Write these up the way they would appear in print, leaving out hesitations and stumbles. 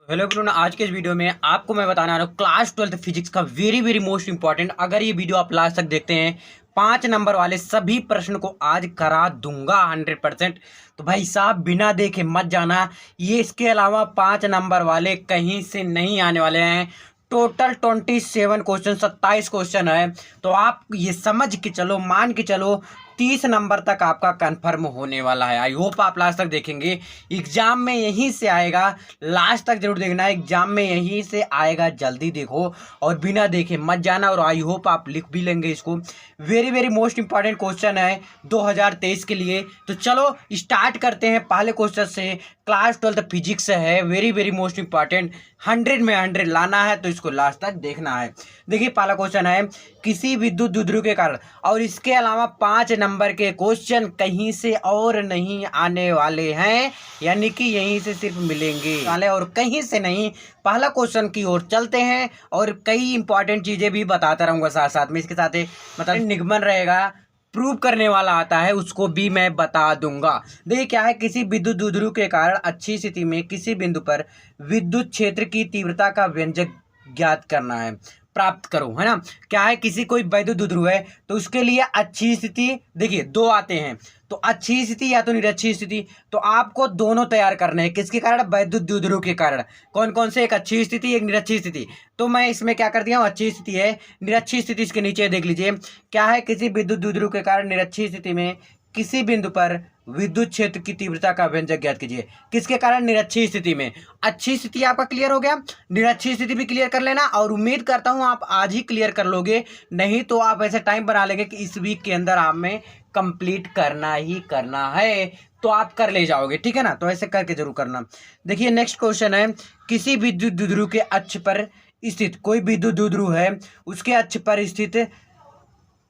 Hello everyone, आज के इस वीडियो में आपको मैं बताने आ रहा हूँ क्लास 12th फिजिक्स का वेरी मोस्ट इंपॉर्टेंट। अगर ये वीडियो आप लास्ट तक देखते हैं 5 नंबर वाले सभी प्रश्न को आज करा दूंगा 100%। तो भाई साहब बिना देखे मत जाना। ये इसके अलावा 5 नंबर वाले कहीं से नहीं आने वाले हैं। टोटल 27 क्वेश्चन, 27 क्वेश्चन है। तो आप ये समझ के चलो, मान के चलो 30 नंबर तक आपका कंफर्म होने वाला है। आई होप आप लास्ट तक देखेंगे। एग्जाम में यहीं से आएगा, लास्ट तक जरूर देखना। एग्जाम में यहीं से आएगा, जल्दी देखो और बिना देखे मत जाना। और आई होप आप लिख भी लेंगे इसको। वेरी मोस्ट इंपॉर्टेंट क्वेश्चन है 2023 के लिए। तो चलो स्टार्ट करते हैं पहले क्वेश्चन से। क्लास 12th फिजिक्स है, वेरी मोस्ट इंपॉर्टेंट। 100 में 100 लाना है तो इसको लास्ट तक देखना है। देखिए पहला क्वेश्चन है, किसी विद्युत द्विध्रुव के कारण, और इसके अलावा 5 नंबर के क्वेश्चन कहीं से और नहीं आने वाले हैं, यानी कि यहीं से सिर्फ मिलेंगे वाले और कहीं से नहीं। पहला क्वेश्चन की ओर चलते हैं और कई इंपॉर्टेंट चीजें भी बताता रहूंगा साथ साथ में। इसके साथ मतलब निगमन रहेगा, प्रूव करने वाला आता है, उसको भी मैं बता दूंगा। देखिए क्या है, किसी विद्युत द्विध्रुव के कारण अच्छी स्थिति में किसी बिंदु पर विद्युत क्षेत्र की तीव्रता का व्यंजक ज्ञात करना है, प्राप्त करो, है ना। क्या है, किसी कोई विद्युत द्विध्रुव है तो उसके लिए अच्छी स्थिति, देखिए दो आते हैं, तो अच्छी स्थिति या तो निरक्षी स्थिति। तो आपको दोनों तैयार करने हैं। किसके कारण? विद्युत द्विध्रुव के कारण। कौन कौन से? एक अच्छी स्थिति, एक निरक्षी स्थिति। तो मैं इसमें क्या कर दिया हूँ, अच्छी स्थिति है। निरक्षी स्थिति इसके नीचे देख लीजिए, क्या है, किसी विद्युत द्विध्रुव के कारण निरक्षी स्थिति में किसी बिंदु पर विद्युत क्षेत्र की तीव्रता का व्यंजक ज्ञात कीजिए। किसके कारण? निरक्षी स्थिति में। अच्छी स्थिति आपका क्लियर हो गया, निरक्षी स्थिति भी क्लियर कर लेना। और उम्मीद करता हूं आप आज ही क्लियर कर लोगे, नहीं तो आप ऐसे टाइम बना लेंगे कि इस वीक के अंदर आप में कंप्लीट करना ही करना है, तो आप कर ले जाओगे, ठीक है ना। तो ऐसे करके जरूर करना। देखिए नेक्स्ट क्वेश्चन है, किसी विद्युत द्विध्रुव के अक्ष पर स्थित, कोई विद्युत द्विध्रुव है, उसके अक्ष पर स्थित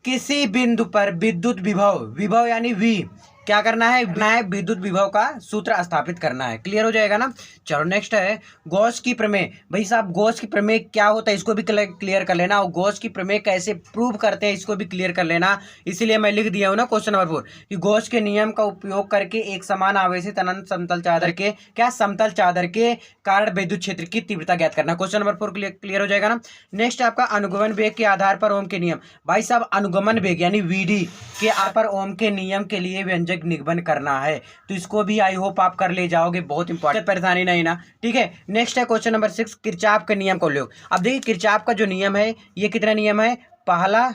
किसी बिंदु पर विद्युत विभव, विभव यानी वी, क्या करना है, विद्युत विभव का सूत्र स्थापित करना है। क्लियर हो जाएगा ना। चलो नेक्स्ट है, गॉस की प्रमेय। भाई साहब गॉस की प्रमेय क्या होता है, इसको भी क्लियर कर लेना। और गॉस की प्रमेय कैसे प्रूव करते हैं, इसको भी क्लियर कर लेना। इसीलिए मैं लिख दिया हूं ना क्वेश्चन नंबर 4 कि गॉस के नियम का उपयोग करके एक समान आवेशित अनंत समतल चादर के, क्या, समतल चादर के कारण विद्युत क्षेत्र की तीव्रता ज्ञात करना। क्वेश्चन नंबर 4 क्लियर हो जाएगा ना। नेक्स्ट आपका अनुगमन वेग के आधार पर ओम के नियम। भाई साहब अनुगमन वेग यानी वीडी के आधार पर ओम के नियम के लिए व्यंजक निगमन करना है। तो इसको भी आई होप आप कर ले जाओगे, बहुत इंपॉर्टेंट, परेशानी नहीं ना, ठीक है। नेक्स्ट है क्वेश्चन नंबर 6, किरचॉफ के नियम का उपयोग। अब देखिए किरचॉफ का जो नियम है, ये कितना नियम है, पहला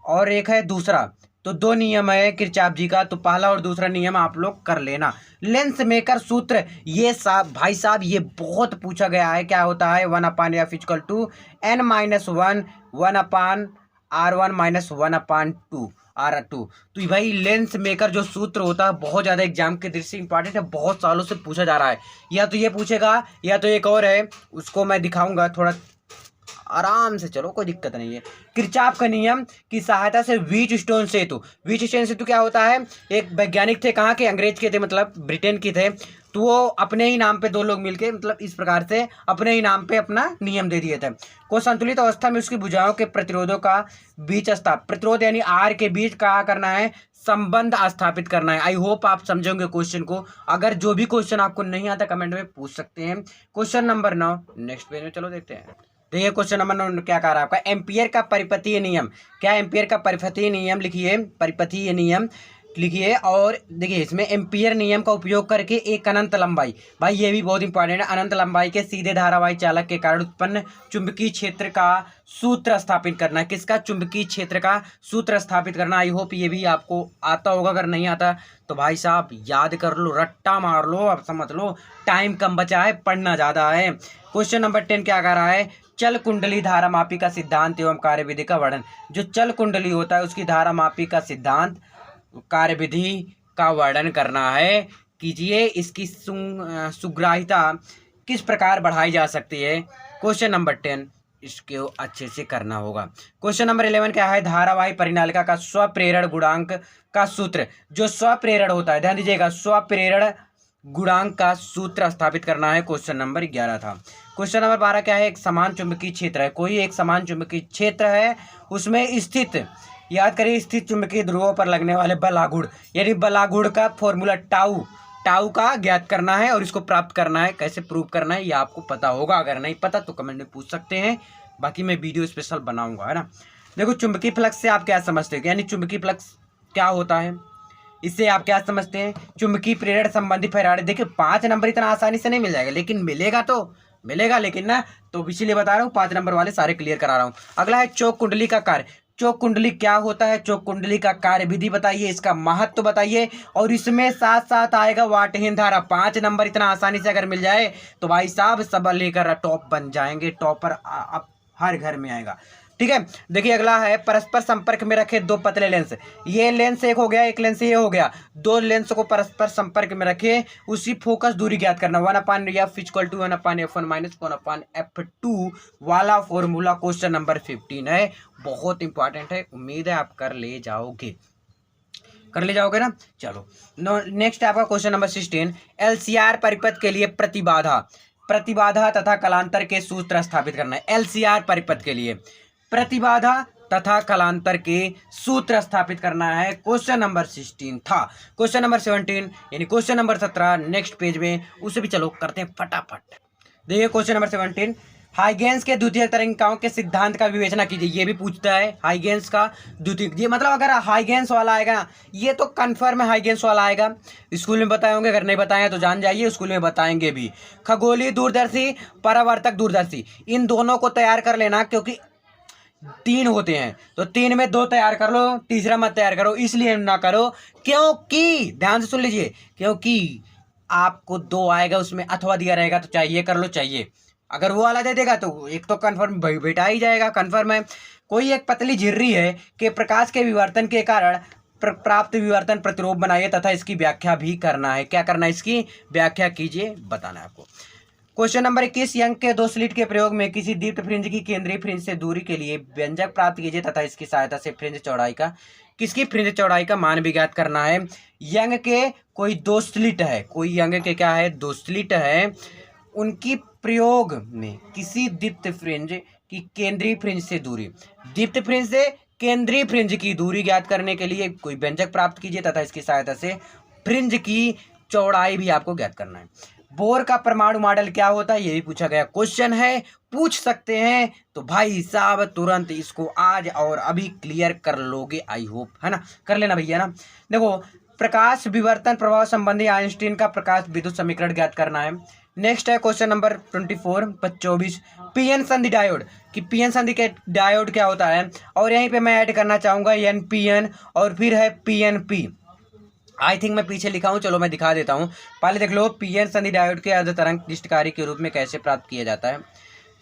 और एक है दूसरा। तो 2 नियम है किरचॉफ जी का, तो पहला और दूसरा नियम आप लोग कर लेना। लेंस मेकर सूत्र, ये भाई साहब ये बहुत पूछा गया है। क्या होता है, 1/f = n-1 1/r1 - 1/2 R2। तो भाई लेंस मेकर जो सूत्र होता है बहुत ज़्यादा एग्जाम के दृष्टि से इंपॉर्टेंट है, बहुत सालों से पूछा जा रहा है। या तो ये पूछेगा या तो एक और है, उसको मैं दिखाऊंगा, थोड़ा आराम से चलो, कोई दिक्कत नहीं है। किरचॉफ का नियम की सहायता से व्हीटस्टोन सेतु, व्हीटस्टोन सेतु क्या होता है, एक वैज्ञानिक थे, कहाँ के, अंग्रेज के थे, मतलब ब्रिटेन के थे। तो वो अपने ही नाम पे 2 लोग मिलके मतलब इस प्रकार से अपने ही नाम पे अपना नियम दे दिए थे। को संतुलित अवस्था में उसकी भुजाओं के प्रतिरोधों का बीच प्रतिरोध यानी आर के बीच क्या करना है, संबंध स्थापित करना है। आई होप आप समझोगे क्वेश्चन को। अगर जो भी क्वेश्चन आपको नहीं आता कमेंट में पूछ सकते हैं। क्वेश्चन नंबर 9 नेक्स्ट पेज में चलो देखते हैं। देखिए क्वेश्चन नंबर 9 क्या कह रहा है आपका, एम्पियर का परिपथीय नियम। क्या, एम्पियर का परिपथीय नियम लिखिए, परिपथीय नियम लिखिए। और देखिए इसमें एम्पियर नियम का उपयोग करके एक अनंत लंबाई, भाई ये भी बहुत इंपॉर्टेंट है, अनंत लंबाई के सीधे धारावाही चालक के कारण उत्पन्न चुंबकीय क्षेत्र का सूत्र स्थापित करना। किसका? चुंबकीय क्षेत्र का सूत्र स्थापित करना। आई होप ये भी आपको आता होगा, अगर नहीं आता तो भाई साहब याद कर लो, रट्टा मार लो, अब समझ लो, टाइम कम बचा है, पढ़ना ज़्यादा है। क्वेश्चन नंबर 10 क्या कह रहा है, चल कुंडली धारा मापी का सिद्धांत एवं कार्यविधि का वर्णन। जो चल कुंडली होता है उसकी धारा मापी का सिद्धांत, कार्यविधि का वर्णन करना है, कीजिए। इसकी सुग्राह्यता किस प्रकार बढ़ाई जा सकती है। क्वेश्चन नंबर 10 इसको अच्छे से करना होगा। क्वेश्चन नंबर 11 क्या है, धारावाही परिनालिका का स्वप्रेरण गुणांक का सूत्र। जो स्वप्रेरण होता है, ध्यान दीजिएगा, स्वप्रेरण गुणांक का सूत्र स्थापित करना है। क्वेश्चन नंबर 11 था। क्वेश्चन नंबर 12 क्या है, एक समान चुंबकीय क्षेत्र है, कोई एक समान चुंबकीय क्षेत्र है, उसमें स्थित, याद करिए, स्थित चुंबकीय ध्रुवों पर लगने वाले बलागुण, यानी बलागुण का फॉर्मूला टाउ टाउ का ज्ञात करना है और इसको प्राप्त करना है। कैसे प्रूव करना है ये आपको पता होगा, अगर नहीं पता तो कमेंट में पूछ सकते हैं, बाकी मैं वीडियो स्पेशल बनाऊंगा, है ना। देखो चुंबकीय फ्लक्स से आप क्या समझते हो, यानी चुंबकीय फ्लक्स क्या होता है, इससे आप क्या समझते हैं। चुंबकीय प्रेरण संबंधी फैराडे, देखिए 5 नंबर इतना आसानी से नहीं मिल जाएगा, लेकिन मिलेगा तो मिलेगा, लेकिन ना, तो इसीलिए बता रहा हूँ 5 नंबर वाले सारे क्लियर करा रहा हूँ। अगला है चौक कुंडली का कार्य। चौक कुंडली क्या होता है, चौक कुंडली का कार्य विधि बताइए, इसका महत्व बताइए, और इसमें साथ साथ आएगा वाटहीन धारा। 5 नंबर इतना आसानी से अगर मिल जाए तो भाई साहब सब लेकर टॉप बन जाएंगे, टॉपर अब हर घर में आएगा। ठीक है, देखिए अगला है परस्पर संपर्क में रखे दो पतले लेंस। ये लेंस एक हो गया, एक लेंस ये हो गया, दो लेंस को परस्पर संपर्क में रखे, उसी फोकस दूरी ज्ञात करना। 1/f equal to 1/f1 minus 1/f2 वाला फॉर्मूला क्वेश्चन नंबर 15 है, बहुत इंपॉर्टेंट है, उम्मीद है आप कर ले जाओगे ना। चलो नेक्स्ट आपका क्वेश्चन नंबर 16, LCR परिपथ के लिए प्रतिबाधा तथा कलांतर के सूत्र स्थापित करना है। LCR परिपथ के लिए प्रतिबाधा तथा कलांतर के सूत्र स्थापित करना है, क्वेश्चन नंबर 16 था। क्वेश्चन नंबर 17 यानी क्वेश्चन नंबर 17 नेक्स्ट पेज में, उसे भी चलो करते हैं फटाफट। देखिए क्वेश्चन नंबर 17, हाइगेंस के द्वितीयक तरंगिकाओं के सिद्धांत का विवेचना कीजिए। ये भी पूछता है हाइगेंस का द्वितीयक, ये मतलब अगर हाइगेंस वाला आएगा ना, ये तो कन्फर्म है हाइगेंस वाला आएगा, स्कूल में बताए होंगे, अगर नहीं बताए तो जान जाइए, स्कूल में बताएंगे भी। खगोलीय दूरदर्शी, परावर्तक दूरदर्शी, इन दोनों को तैयार कर लेना, क्योंकि 3 होते हैं, तो 3 में 2 तैयार कर लो, तीसरा मत तैयार करो, इसलिए ना करो क्योंकि, ध्यान से सुन लीजिए, क्योंकि आपको 2 आएगा उसमें अथवा दिया रहेगा, तो चाहिए कर लो, चाहिए अगर वो वाला दे देगा तो एक तो कन्फर्म बेटा ही जाएगा, कन्फर्म है। कोई एक पतली झिर्री है कि प्रकाश के विवर्तन के कारण प्राप्त विवर्तन प्रतिरोध बनाइए तथा इसकी व्याख्या भी करना है। क्या करना है, इसकी व्याख्या कीजिए, बताना है आपको। क्वेश्चन नंबर 21, यंग के 2 स्लिट के प्रयोग में किसी दीप्त फ्रिंज की केंद्रीय फ्रिंज से दूरी के लिए व्यंजक प्राप्त कीजिए तथा इसकी सहायता से फ्रिंज चौड़ाई का, किसकी फ्रिंज चौड़ाई का मान भी ज्ञात करना है। यंग के कोई 2 स्लिट है, कोई यंग के क्या है, 2 स्लिट है, उनकी प्रयोग में किसी दीप्त फ्रिंज की केंद्रीय फ्रिंज से दूरी, दीप्त फ्रिंज से केंद्रीय फ्रिंज की दूरी ज्ञात करने के लिए कोई व्यंजक प्राप्त कीजिए तथा इसकी सहायता से फ्रिंज की चौड़ाई भी आपको ज्ञात करना है। बोर का परमाणु मॉडल क्या होता है, ये भी पूछा गया क्वेश्चन है, पूछ सकते हैं, तो भाई साहब तुरंत इसको आज और अभी क्लियर कर लोगे, आई होप, है ना, कर लेना भैया ना। देखो प्रकाश विवर्तन प्रभाव संबंधी आइंस्टीन का प्रकाश विद्युत समीकरण ज्ञात करना है। नेक्स्ट है क्वेश्चन नंबर 24, पीएन संधि डायोड, कि पीएन संधि के डायोड क्या होता है, और यहीं पे मैं ऐड करना चाहूंगा एनपीएन, और फिर है पीएनपी। आई थिंक मैं पीछे लिखा हूँ, चलो मैं दिखा देता हूँ, पहले देख लो। पीएन संधि डायोड के अर्ध तरंग क्लिष्टकारी के रूप में कैसे प्राप्त किया जाता है,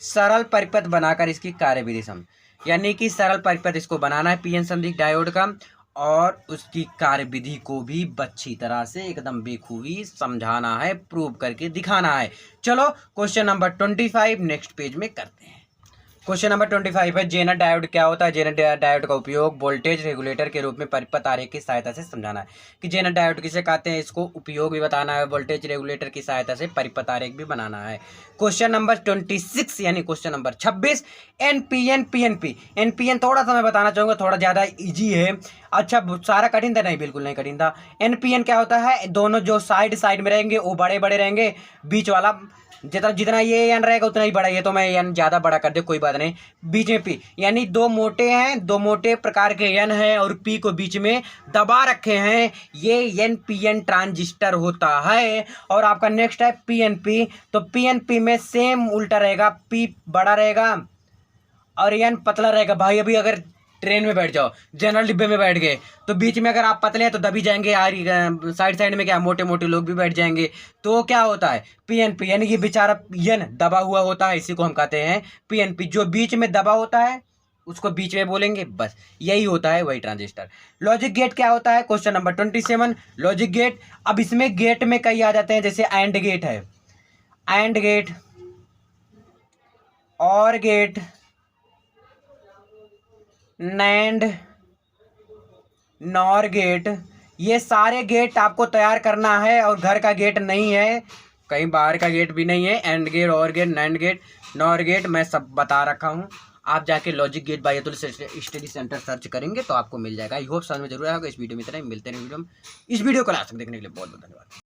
सरल परिपथ बनाकर इसकी कार्यविधि समझ, यानी कि सरल परिपथ इसको बनाना है पीएन संधि डायोड का, और उसकी कार्यविधि को भी अच्छी तरह से एकदम बेखूबी समझाना है, प्रूव करके दिखाना है। चलो क्वेश्चन नंबर 25 नेक्स्ट पेज में करते हैं। क्वेश्चन नंबर 25 है, जेनर डायोड क्या होता है। जेनर डायोड का उपयोग वोल्टेज रेगुलेटर के रूप में परिपथ आरेख की सहायता से समझाना है, कि जेनर डायोड किसे कहते हैं, इसको उपयोग भी बताना है, वोल्टेज रेगुलेटर की सहायता से परिपथ आरेख भी बनाना है। क्वेश्चन नंबर 26 यानी question number 26, NPN PNP. NPN थोड़ा सा मैं बताना चाहूँगा, थोड़ा ज़्यादा ईजी है, अच्छा सारा कठिन था नहीं, बिल्कुल नहीं कठिन था। एनपीएन क्या होता है, दोनों जो साइड में रहेंगे वो बड़े बड़े रहेंगे, बीच वाला जितना ये एन रहेगा उतना ही बड़ा, ये तो मैं एन ज़्यादा बड़ा कर दे, कोई बात नहीं। बीच में पी, यानी 2 मोटे हैं, 2 मोटे प्रकार के एन है, और पी को बीच में दबा रखे हैं, ये एन पी एन ट्रांजिस्टर होता है। और आपका नेक्स्ट है पीएनपी, तो पीएनपी में सेम उल्टा रहेगा, पी बड़ा रहेगा और एन पतला रहेगा। भाई अभी अगर ट्रेन में बैठ जाओ, जनरल डिब्बे में बैठ गए, तो बीच में अगर आप पतले हैं तो दबी जाएंगे, साइड में क्या मोटे मोटे लोग भी बैठ जाएंगे, तो क्या होता है पीएनपी, यानी कि बेचारा एन दबा हुआ होता है, इसी को हम कहते हैं पीएनपी। जो बीच में दबा होता है उसको बीच में बोलेंगे, बस यही होता है वही ट्रांजिस्टर। लॉजिक गेट क्या होता है, क्वेश्चन नंबर 27, लॉजिक गेट। अब इसमें गेट में कई आ जाते हैं, जैसे एंड गेट है, and gate, or gate, NAND, nor gate, ये सारे गेट आपको तैयार करना है, और घर का गेट नहीं है, कहीं बाहर का गेट भी नहीं है। And gate, or gate, nand gate, nor gate मैं सब बता रखा हूँ, आप जाके logic gate by Atul study centre search करेंगे तो आपको मिल जाएगा। आई होप समझ में जरूर आएगा। इस वीडियो में इतना ही, मिलते हैं वीडियो में। इस वीडियो को लास्ट तक देखने के लिए बहुत बहुत धन्यवाद।